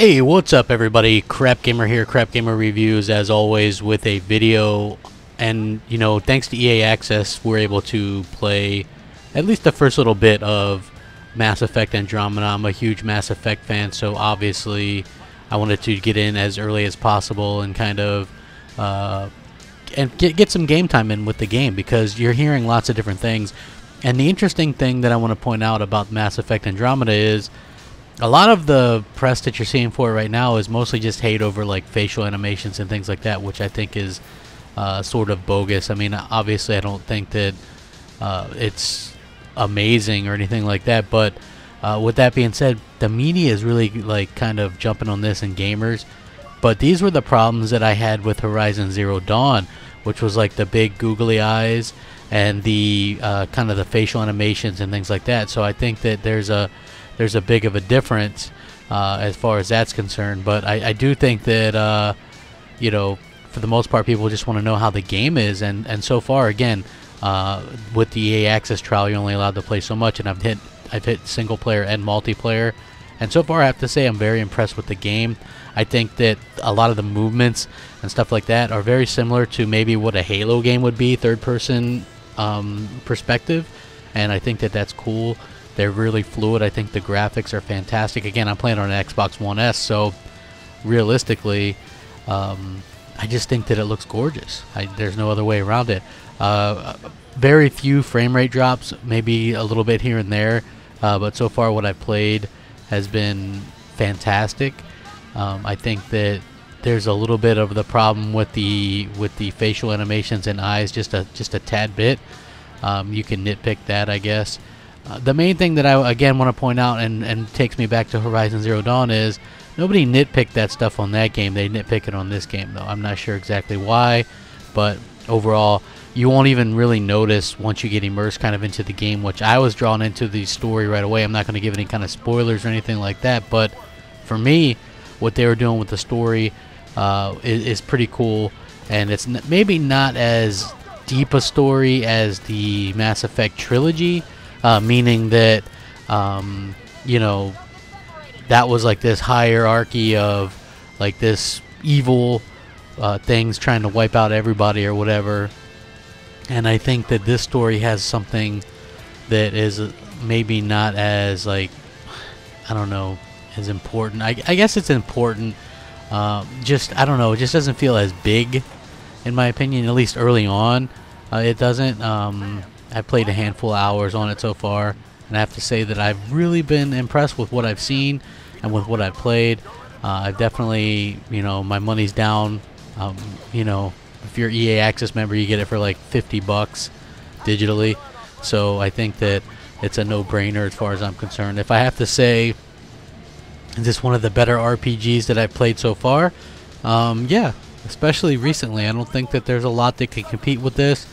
Hey, what's up everybody? Crapgamer here, Crapgamer Reviews, as always, with a video. And, you know, thanks to EA Access, we're able to play at least the first little bit of Mass Effect Andromeda. I'm a huge Mass Effect fan, so obviously I wanted to get in as early as possible and kind of and get some game time in with the game, because you're hearing lots of different things. And the interesting thing that I want to point out about Mass Effect Andromeda is a lot of the press that you're seeing for it right now is mostly just hate over like facial animations and things like that, which I think is sort of bogus. I mean, obviously I don't think that it's amazing or anything like that, but with that being said, the media is really like kind of jumping on this, and gamers. But these were the problems that I had with Horizon Zero Dawn, which was like the big googly eyes and the kind of the facial animations and things like that. So I think that there's a big of a difference as far as that's concerned. But I do think that you know, for the most part, people just want to know how the game is, and so far, again, with the EA Access trial, you're only allowed to play so much, and I've hit single player and multiplayer, and so far I have to say I'm very impressed with the game. I think that a lot of the movements and stuff like that are very similar to maybe what a Halo game would be, third person perspective, and I think that that's cool. They're really fluid. I think the graphics are fantastic. Again, I'm playing on an Xbox One S, so realistically, I just think that it looks gorgeous. There's no other way around it. Very few frame rate drops, maybe a little bit here and there, but so far what I've played has been fantastic. I think that there's a little bit of the problem with the facial animations and eyes, just a tad bit. You can nitpick that, I guess. The main thing that I again want to point out and takes me back to Horizon Zero Dawn is nobody nitpicked that stuff on that game. They nitpick it on this game, though. I'm not sure exactly why, but overall, you won't even really notice once you get immersed kind of into the game, which I was drawn into the story right away. I'm not going to give any kind of spoilers or anything like that, but for me, what they were doing with the story is pretty cool, and it's maybe not as deep a story as the Mass Effect trilogy, meaning that you know, that was like this hierarchy of like this evil things trying to wipe out everybody or whatever. And I think that this story has something that is maybe not as, like, I don't know, as important. I guess it's important. Just, I don't know, it just doesn't feel as big, in my opinion, at least early on. It doesn't. I've played a handful of hours on it so far, and I have to say that I've really been impressed with what I've seen and with what I've played. I've definitely, you know, my money's down. You know, if you're an EA Access member, you get it for like $50 digitally. So I think that it's a no-brainer as far as I'm concerned. If I have to say, is this one of the better RPGs that I've played so far? Yeah, especially recently. I don't think that there's a lot that can compete with this.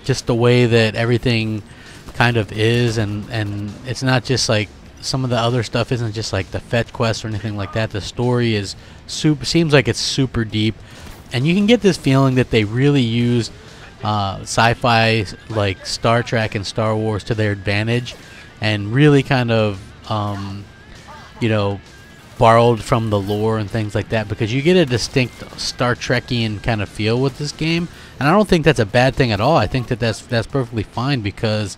Just the way that everything kind of is, and it's not just like some of the other stuff isn't just like the fetch quests or anything like that. The story is seems like it's super deep, and you can get this feeling that they really use sci-fi like Star Trek and Star Wars to their advantage, and really kind of you know, borrowed from the lore and things like that, because you get a distinct Star Trekian kind of feel with this game, and I don't think that's a bad thing at all. I think that that's perfectly fine, because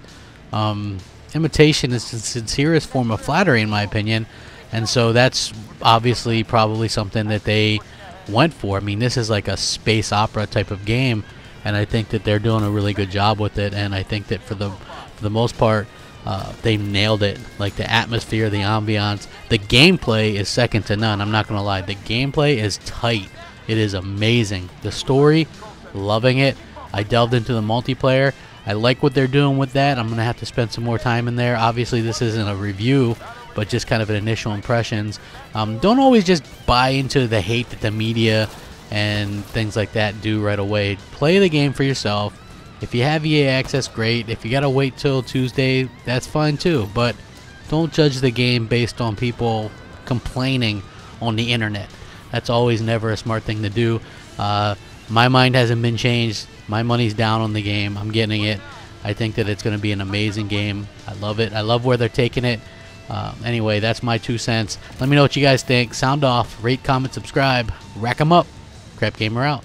imitation is the sincerest form of flattery, in my opinion, and so that's obviously probably something that they went for. I mean, this is like a space opera type of game, and I think that they're doing a really good job with it, and I think that for the most part, they nailed it. Like the atmosphere, the ambiance, the gameplay is second to none. I'm not gonna lie, the gameplay is tight. It is amazing. The story, loving it. I delved into the multiplayer. I like what they're doing with that. I'm gonna have to spend some more time in there. Obviously, this isn't a review, but just kind of an initial impressions. Don't always just buy into the hate that the media and things like that do right away. Play the game for yourself. If you have EA Access, great. If you gotta wait till Tuesday, that's fine too. But don't judge the game based on people complaining on the internet. That's always never a smart thing to do. My mind hasn't been changed. My money's down on the game. I'm getting it. I think that it's going to be an amazing game. I love it. I love where they're taking it. Anyway, that's my 2 cents. Let me know what you guys think. Sound off, rate, comment, subscribe, rack 'em up. Crapgamer out.